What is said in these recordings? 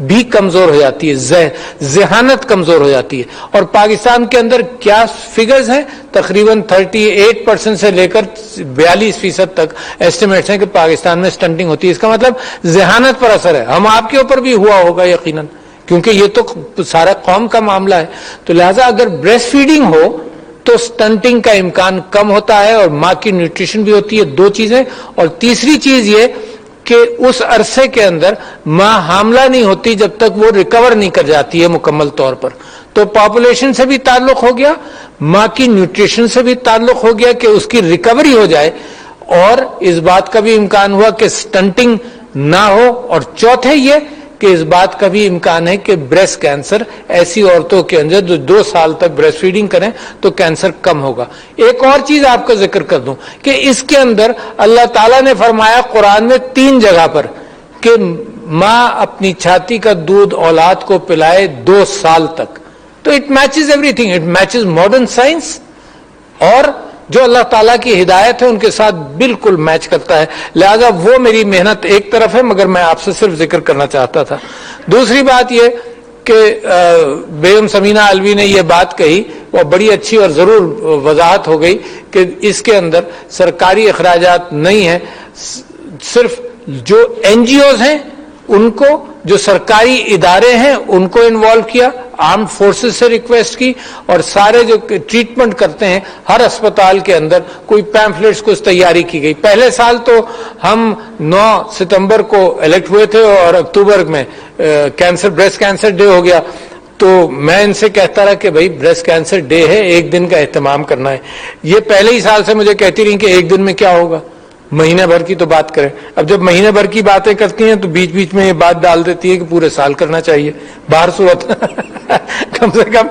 بھی کمزور ہو جاتی ہے، ذہانت کمزور ہو جاتی ہے. اور پاکستان کے اندر کیا فگرز ہیں، تقریباً 38% سے لے کر 42% تک ایسٹیمیٹس ہیں کہ پاکستان میں سٹنٹنگ ہوتی ہے. اس کا مطلب ذہانت پر اثر ہے. ہم آپ کے اوپر بھی ہوا ہوگا یقیناً، کیونکہ یہ تو سارا قوم کا معاملہ ہے. تو لہٰذا اگر بریسٹ فیڈنگ ہو تو سٹنٹنگ کا امکان کم ہوتا ہے اور ماں کی نیوٹریشن بھی ہوتی ہے. دو چیزیں. اور تیسری چیز یہ کہ اس عرصے کے اندر ماں حاملہ نہیں ہوتی جب تک وہ ریکور نہیں کر جاتی ہے مکمل طور پر. تو پاپولیشن سے بھی تعلق ہو گیا، ماں کی نیوٹریشن سے بھی تعلق ہو گیا کہ اس کی ریکوری ہو جائے، اور اس بات کا بھی امکان ہوا کہ سٹنٹنگ نہ ہو. اور چوتھے یہ کہ اس بات کا بھی امکان ہے کہ بریسٹ کینسر ایسی عورتوں کے اندر جو 2 سال تک بریسٹ فیڈنگ کریں تو کینسر کم ہوگا. ایک اور چیز آپ کا ذکر کر دوں کہ اس کے اندر اللہ تعالیٰ نے فرمایا قرآن میں 3 جگہ پر کہ ماں اپنی چھاتی کا دودھ اولاد کو پلائے 2 سال تک. تو it matches every thing, it matches modern science, اور جو اللہ تعالیٰ کی ہدایت ہے ان کے ساتھ بالکل میچ کرتا ہے. لہذا وہ میری محنت ایک طرف ہے، مگر میں آپ سے صرف ذکر کرنا چاہتا تھا. دوسری بات یہ کہ بیگم سمینہ علوی نے یہ بات کہی، وہ بڑی اچھی اور ضرور وضاحت ہو گئی کہ اس کے اندر سرکاری اخراجات نہیں ہیں، صرف جو این جی اوز ہیں ان کو، جو سرکاری ادارے ہیں ان کو انوالو کیا، آرمڈ فورسز سے ریکویسٹ کی، اور سارے جو ٹریٹمنٹ کرتے ہیں ہر اسپتال کے اندر کوئی پیمفلیٹس کچھ تیاری کی گئی. پہلے سال تو ہم 9 ستمبر کو الیکٹ ہوئے تھے اور اکتوبر میں بریسٹ کینسر ڈے ہو گیا. تو میں ان سے کہتا رہا کہ بھائی بریسٹ کینسر ڈے ہے، ایک دن کا اہتمام کرنا ہے. یہ پہلے ہی سال سے مجھے کہتی رہی کہ ایک دن میں کیا ہوگا، مہینے بھر کی تو بات کریں. اب جب مہینے بھر کی باتیں کرتی ہیں تو بیچ بیچ میں یہ بات ڈال دیتی ہے کہ پورے سال کرنا چاہیے. باہر صورت کم سے کم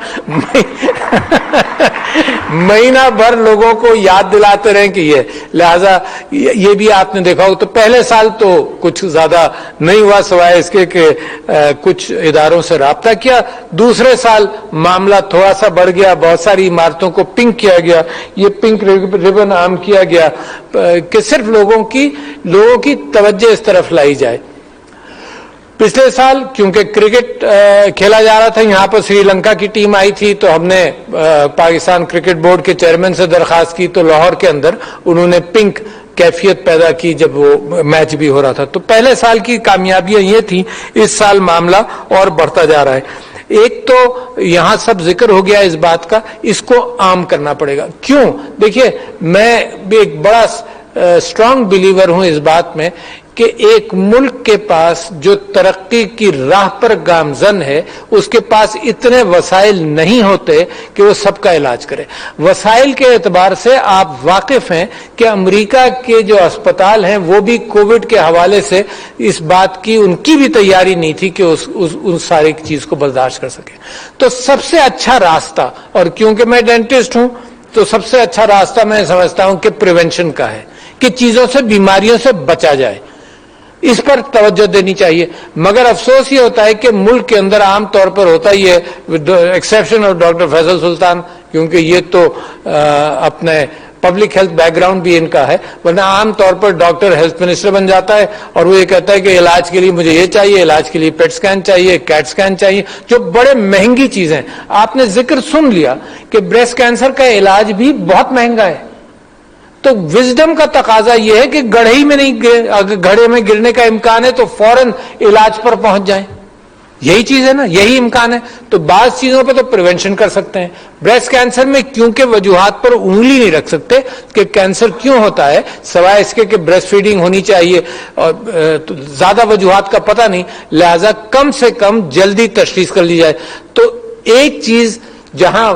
مہینہ بھر لوگوں کو یاد دلاتے رہیں کہ یہ. لہذا یہ بھی آپ نے دیکھا ہو. تو پہلے سال تو کچھ زیادہ نہیں ہوا سوائے اس کے کہ کچھ اداروں سے رابطہ کیا. دوسرے سال معاملہ تھوڑا سا بڑھ گیا، بہت ساری عمارتوں کو پنک کیا گیا، یہ پنک ریبن عام کیا گیا کہ صرف لوگوں کی توجہ اس طرف لائی جائے. پچھلے سال کیونکہ کرکٹ کھیلا جا رہا تھا، یہاں پر سری لنکا کی ٹیم آئی تھی، تو ہم نے پاکستان کرکٹ بورڈ کے چیئرمین سے درخواست کی، تو لاہور کے اندر انہوں نے پنک کیفیت پیدا کی جب وہ میچ بھی ہو رہا تھا. تو پہلے سال کی کامیابیاں یہ تھیں، اس سال معاملہ اور بڑھتا جا رہا ہے. ایک تو یہاں سب ذکر ہو گیا اس بات کا، اس کو عام کرنا پڑے گا. کیوں؟ دیکھیے میں بھی ایک بڑا اسٹرانگ بلیور ہوں اس بات میں کہ ایک ملک کے پاس جو ترقی کی راہ پر گامزن ہے اس کے پاس اتنے وسائل نہیں ہوتے کہ وہ سب کا علاج کرے. وسائل کے اعتبار سے آپ واقف ہیں کہ امریکہ کے جو اسپتال ہیں وہ بھی کووڈ کے حوالے سے اس بات کی ان کی بھی تیاری نہیں تھی کہ اس ساری چیز کو برداشت کر سکے. تو سب سے اچھا راستہ، اور کیونکہ میں ڈینٹسٹ ہوں تو سب سے اچھا راستہ میں سمجھتا ہوں کہ پریونشن کا ہے، کہ چیزوں سے، بیماریوں سے بچا جائے. اس پر توجہ دینی چاہیے. مگر افسوس یہ ہوتا ہے کہ ملک کے اندر عام طور پر ہوتا ہی ہے، ایکسیپشن آف ڈاکٹر فیصل سلطان، کیونکہ یہ تو اپنے پبلک ہیلتھ بیک گراؤنڈ بھی ان کا ہے، ورنہ عام طور پر ڈاکٹر ہیلتھ منسٹر بن جاتا ہے اور وہ یہ کہتا ہے کہ علاج کے لیے مجھے یہ چاہیے، علاج کے لیے پیٹ سکین چاہیے، کیٹ سکین چاہیے، جو بڑے مہنگی چیزیں. آپ نے ذکر سن لیا کہ بریسٹ کینسر کا علاج بھی بہت مہنگا ہے. تو وزڈم کا تقاضا یہ ہے کہ گڑھے میں گرنے کا امکان ہے تو فوراً علاج پر پہنچ جائیں. یہی چیز ہے نا، یہی امکان ہے. تو بعض چیزوں پہ تو پریونشن کر سکتے ہیں. بریسٹ کینسر میں کیونکہ وجوہات پر انگلی نہیں رکھ سکتے کہ کینسر کیوں ہوتا ہے، سوائے اس کے کہ بریسٹ فیڈنگ ہونی چاہیے، اور زیادہ وجوہات کا پتہ نہیں، لہذا کم سے کم جلدی تشخیص کر لی جائے. تو ایک چیز جہاں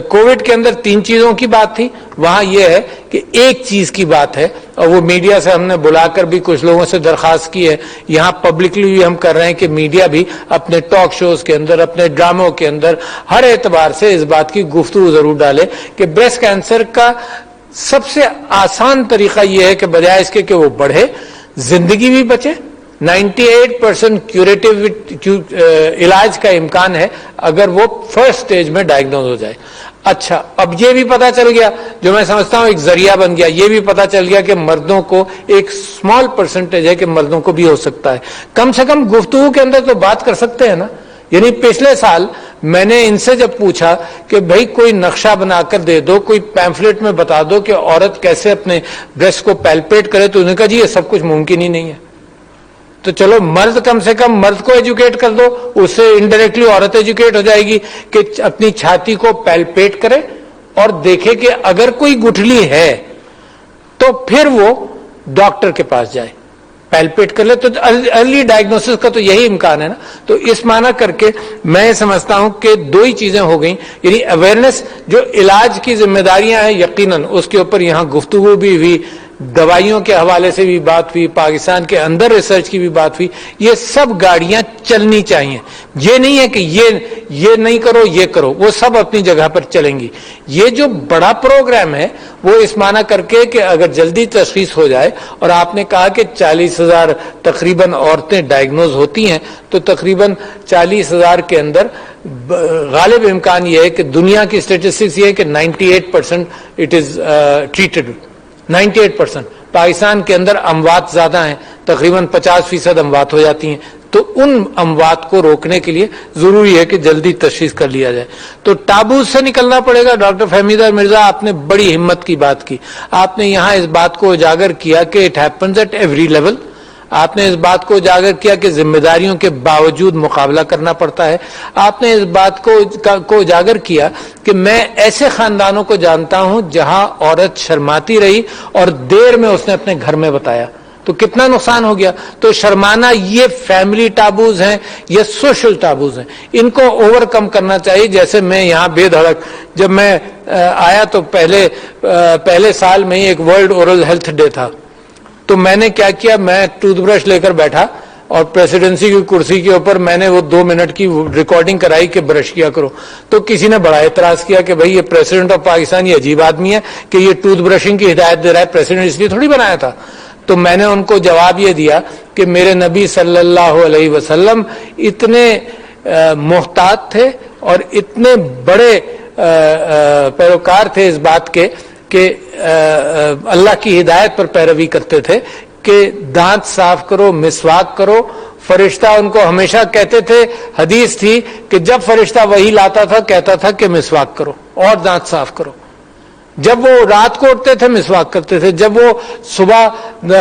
کووڈ کے اندر 3 چیزوں کی بات تھی، وہاں یہ ہے کہ ایک چیز کی بات ہے، اور وہ میڈیا سے ہم نے بلا کر بھی کچھ لوگوں سے درخواست کی ہے، یہاں پبلکلی بھی ہم کر رہے ہیں کہ میڈیا بھی اپنے ٹاک شوز کے اندر، اپنے ڈراموں کے اندر ہر اعتبار سے اس بات کی گفتگو ضرور ڈالے کہ بریسٹ کینسر کا سب سے آسان طریقہ یہ ہے کہ بجائے اس کے کہ وہ بڑھے، زندگی بھی بچے. 98% کیوریٹیو علاج کا امکان ہے اگر وہ فرسٹ سٹیج میں ڈائگنوز ہو جائے. اچھا اب یہ بھی پتا چل گیا, جو میں سمجھتا ہوں ایک ذریعہ بن گیا, یہ بھی پتا چل گیا کہ مردوں کو ایک اسمال پرسنٹیج ہے کہ مردوں کو بھی ہو سکتا ہے. کم سے کم گفتگو کے اندر تو بات کر سکتے ہیں نا. یعنی پچھلے سال میں نے ان سے جب پوچھا کہ بھائی کوئی نقشہ بنا کر دے دو, کوئی پیمفلیٹ میں بتا دو کہ عورت کیسے اپنے بریسٹ کو پیلپیٹ کرے, تو انہوں نے کہا جی یہ سب کچھ ممکن ہی نہیں ہے. تو چلو مرد, کم سے کم مرد کو ایجوکیٹ کر دو, اس سے انڈائریکٹلی عورت ایجوکیٹ ہو جائے گی کہ اپنی چھاتی کو پیلپیٹ کرے اور دیکھے کہ اگر کوئی گٹھلی ہے تو پھر وہ ڈاکٹر کے پاس جائے, پیلپیٹ کر لے. تو ارلی ڈائگنوسس کا تو یہی امکان ہے نا. تو اس معنی کر کے میں سمجھتا ہوں کہ دو ہی چیزیں ہو گئیں, یعنی اویئرنیس, جو علاج کی ذمہ داریاں ہیں یقیناً اس کے اوپر یہاں گفتگو بھی ہوئی, دوائیوں کے حوالے سے بھی بات ہوئی, پاکستان کے اندر ریسرچ کی بھی بات ہوئی. یہ سب گاڑیاں چلنی چاہیے, یہ نہیں ہے کہ یہ نہیں کرو یہ کرو, وہ سب اپنی جگہ پر چلیں گی. یہ جو بڑا پروگرام ہے وہ اس معنی کر کے کہ اگر جلدی تشخیص ہو جائے, اور آپ نے کہا کہ 40,000 تقریباً عورتیں ڈائگنوز ہوتی ہیں, تو تقریباً 40,000 کے اندر غالب امکان یہ ہے کہ دنیا کی اسٹیٹسٹکس یہ ہے کہ 98% اٹ از ٹریٹڈ. 98%. پاکستان کے اندر اموات زیادہ ہیں, تقریباً 50% اموات ہو جاتی ہیں. تو ان اموات کو روکنے کے لیے ضروری ہے کہ جلدی تشخیص کر لیا جائے. تو ٹابوز سے نکلنا پڑے گا. ڈاکٹر فہمیدہ مرزا, آپ نے بڑی ہمت کی بات کی, آپ نے یہاں اس بات کو اجاگر کیا کہ it happens at every level. آپ نے اس بات کو اجاگر کیا کہ ذمہ داریوں کے باوجود مقابلہ کرنا پڑتا ہے. آپ نے اس بات کو اجاگر کیا کہ میں ایسے خاندانوں کو جانتا ہوں جہاں عورت شرماتی رہی اور دیر میں اس نے اپنے گھر میں بتایا, تو کتنا نقصان ہو گیا. تو شرمانہ یہ فیملی ٹابوز ہیں, یہ سوشل ٹابوز ہیں, ان کو اوور کم کرنا چاہیے. جیسے میں یہاں بے دھڑک جب میں آیا تو پہلے سال میں ہی ایک ورلڈ اورل ہیلتھ ڈے تھا, تو میں نے کیا کیا, میں ٹوتھ برش لے کر بیٹھا اور پریسیڈنسی کی کرسی کے اوپر میں نے وہ 2 منٹ کی ریکارڈنگ کرائی کہ برش کیا کرو. تو کسی نے بڑا اعتراض کیا کہ بھائی یہ پریزیڈنٹ آف پاکستان یہ عجیب آدمی ہے کہ یہ ٹوتھ برشنگ کی ہدایت دے رہا ہے, پریزیڈنٹ اس لیے تھوڑی بنایا تھا. تو میں نے ان کو جواب یہ دیا کہ میرے نبی صلی اللہ علیہ وسلم اتنے محتاط تھے اور اتنے بڑے پیروکار تھے اس بات کے کہ اللہ کی ہدایت پر پیروی کرتے تھے کہ دانت صاف کرو, مسواک کرو. فرشتہ ان کو ہمیشہ کہتے تھے, حدیث تھی کہ جب فرشتہ وہی لاتا تھا کہتا تھا کہ مسواک کرو اور دانت صاف کرو. جب وہ رات کو اٹھتے تھے مسواک کرتے تھے, جب وہ صبح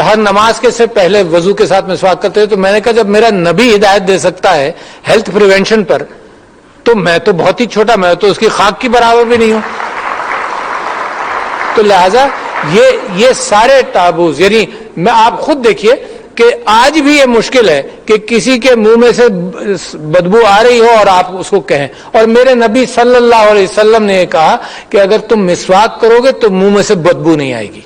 ہر نماز کے سے پہلے وضو کے ساتھ مسواک کرتے تھے. تو میں نے کہا جب میرا نبی ہدایت دے سکتا ہے ہیلتھ پریونشن پر, تو میں تو بہت ہی چھوٹا, میں تو اس کی خاک کی برابر بھی نہیں ہوں. تو لہذا یہ سارے ٹابوز, یعنی میں آپ خود دیکھیے کہ آج بھی یہ مشکل ہے کہ کسی کے منہ میں سے بدبو آ رہی ہو اور آپ اس کو کہیں. اور میرے نبی صلی اللہ علیہ وسلم نے یہ کہا کہ اگر تم مسواک کرو گے تو منہ میں سے بدبو نہیں آئے گی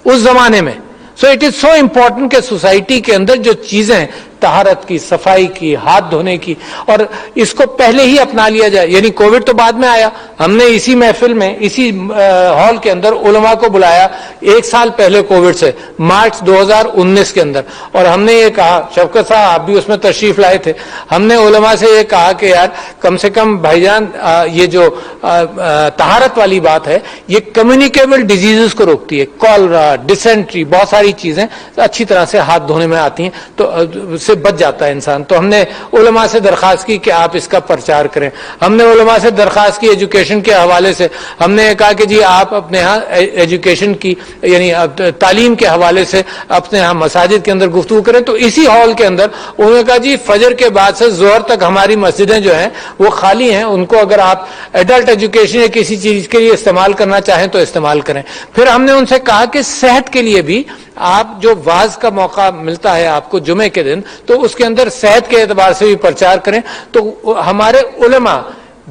اس زمانے میں. So it is so important کہ سوسائٹی کے اندر جو چیزیں طہارت کی, صفائی کی, ہاتھ دھونے کی, اور اس کو پہلے ہی اپنا لیا جائے. یعنی کووڈ تو بعد میں آیا, ہم نے اسی محفل میں اسی ہال کے اندر علماء کو بلایا 1 سال پہلے کووڈ سے, مارچ 2019 کے اندر, اور ہم نے یہ کہا, شفقت صاحب آپ بھی اس میں تشریف لائے تھے, ہم نے علماء سے یہ کہا کہ یار کم سے کم بھائی جان یہ جو طہارت والی بات ہے یہ کمیونیکیبل ڈیزیزز کو روکتی ہے. کالرا, ڈسینٹری, بہت ساری چیزیں اچھی طرح سے ہاتھ دھونے میں آتی ہیں تو سے بچ جاتا ہے انسان. تو ہم نے علماء سے درخواست کی کہ آپ اس کا پرچار کریں. ہم نے علماء سے درخواست کی ایجوکیشن کے حوالے سے, ہم نے کہا کہ جی آپ اپنے ہاں ایجوکیشن کی یعنی تعلیم کے حوالے سے اپنے ہاں مساجد کے اندر گفتگو کریں. تو اسی ہال کے اندر انہوں نے کہا جی فجر کے بعد سے ظہر تک ہماری مسجدیں جو ہیں وہ خالی ہیں, ان کو اگر آپ ایڈلٹ ایجوکیشن یا کسی چیز کے لیے استعمال کرنا چاہیں تو استعمال کریں. پھر ہم نے ان سے کہا کہ صحت کے لیے بھی آپ جو واعظ کا موقع ملتا ہے آپ کو جمعے کے دن, تو اس کے اندر صحت کے اعتبار سے بھی پرچار کریں. تو ہمارے علماء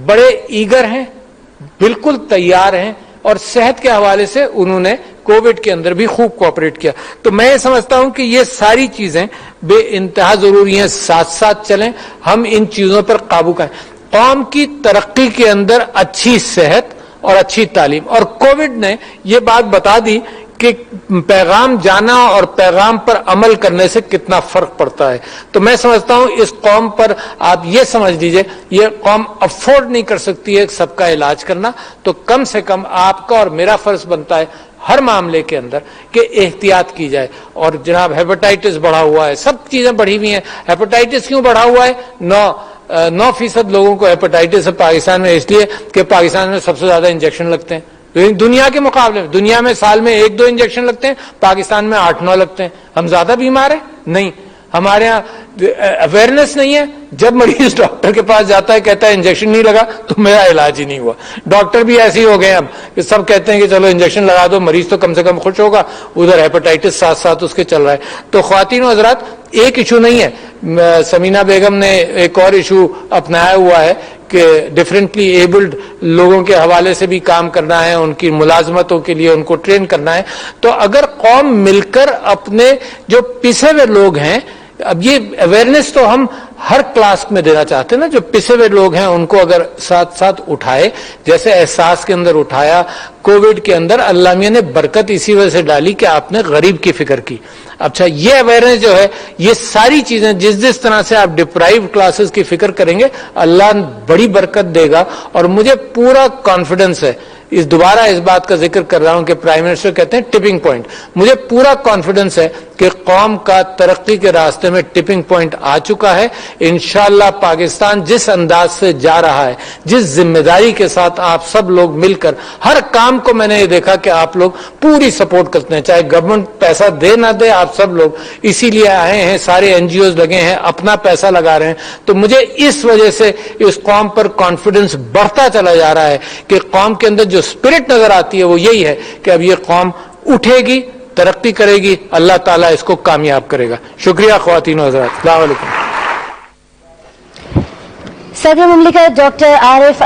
بڑے ایگر ہیں, بالکل تیار ہیں, اور صحت کے حوالے سے انہوں نے کووڈ کے اندر بھی خوب کوآپریٹ کیا. تو میں یہ سمجھتا ہوں کہ یہ ساری چیزیں بے انتہا ضروری ہیں, ساتھ ساتھ چلیں, ہم ان چیزوں پر قابو کریں. قوم کی ترقی کے اندر اچھی صحت اور اچھی تعلیم, اور کووڈ نے یہ بات بتا دی کہ پیغام جانا اور پیغام پر عمل کرنے سے کتنا فرق پڑتا ہے. تو میں سمجھتا ہوں اس قوم پر آپ یہ سمجھ لیجئے یہ قوم افورڈ نہیں کر سکتی ہے سب کا علاج کرنا, تو کم سے کم آپ کا اور میرا فرض بنتا ہے ہر معاملے کے اندر کہ احتیاط کی جائے. اور جناب ہیپاٹائٹس بڑھا ہوا ہے, سب چیزیں بڑھی ہوئی ہیں. ہیپاٹائٹس کیوں بڑھا ہوا ہے؟ 9% لوگوں کو ہیپاٹائٹس ہے پاکستان میں, اس لیے کہ پاکستان میں سب سے زیادہ انجیکشن لگتے ہیں دنیا کے مقابلے میں. دنیا میں سال میں 1-2 انجیکشن لگتے ہیں, پاکستان میں 8-9 لگتے ہیں. ہم زیادہ بیمار ہیں؟ نہیں. ہمارے ہاں اویئرنیس نہیں ہے. جب مریض ڈاکٹر کے پاس جاتا ہے کہتا ہے انجیکشن نہیں لگا تو میرا علاج ہی نہیں ہوا. ڈاکٹر بھی ایسے ہی ہو گئے اب کہ سب کہتے ہیں کہ چلو انجیکشن لگا دو, مریض تو کم سے کم خوش ہوگا, ادھر ہیپاٹائٹس ساتھ ساتھ اس کے چل رہا ہے. تو خواتین و حضرات ایک ایشو نہیں ہے, سمینہ بیگم نے ایک اور ایشو اپنایا ہوا ہے کہ ڈفرینٹلی ایبلڈ لوگوں کے حوالے سے بھی کام کرنا ہے, ان کی ملازمتوں کے لیے ان کو ٹرین کرنا ہے. تو اگر قوم مل کر اپنے جو پسے ہوئے لوگ ہیں, اب یہ اویئرنیس تو ہم ہر کلاس میں دینا چاہتے ہیں نا, جو پسے ہوئے لوگ ہیں ان کو اگر ساتھ ساتھ اٹھائے, جیسے احساس کے اندر اٹھایا, کووڈ کے اندر اللہ میاں نے برکت اسی وجہ سے ڈالی کہ آپ نے غریب کی فکر کی. اچھا یہ اویئرنیس جو ہے, یہ ساری چیزیں جس طرح سے آپ ڈپرائیو کلاسز کی فکر کریں گے اللہ بڑی برکت دے گا. اور مجھے پورا کانفیڈنس ہے, دوبارہ اس بات کا ذکر کر رہا ہوں کہ پرائم منسٹر کہتے ہیں ٹپنگ پوائنٹ, مجھے پورا کانفیڈنس ہے کہ قوم کا ترقی کے راستے میں ٹپنگ پوائنٹ آ چکا ہے. انشاءاللہ پاکستان جس انداز سے جا رہا ہے, جس ذمہ داری کے ساتھ آپ سب لوگ مل کر ہر کام کو, میں نے یہ دیکھا کہ آپ لوگ پوری سپورٹ کرتے ہیں, چاہے گورنمنٹ پیسہ دے نہ دے, آپ سب لوگ اسی لیے آئے ہیں, سارے NGOs لگے ہیں, اپنا پیسہ لگا رہے ہیں. تو مجھے اس وجہ سے اس قوم پر کانفیڈنس بڑھتا چلا جا رہا ہے کہ قوم کے اندر جو اسپرٹ نظر آتی ہے وہ یہی ہے کہ اب یہ قوم اٹھے گی, ترقی کرے گی, اللہ تعالیٰ اس کو کامیاب کرے گا. شکریہ خواتین و حضرات, السلام علیکم. صدر مملکت ڈاکٹر عارف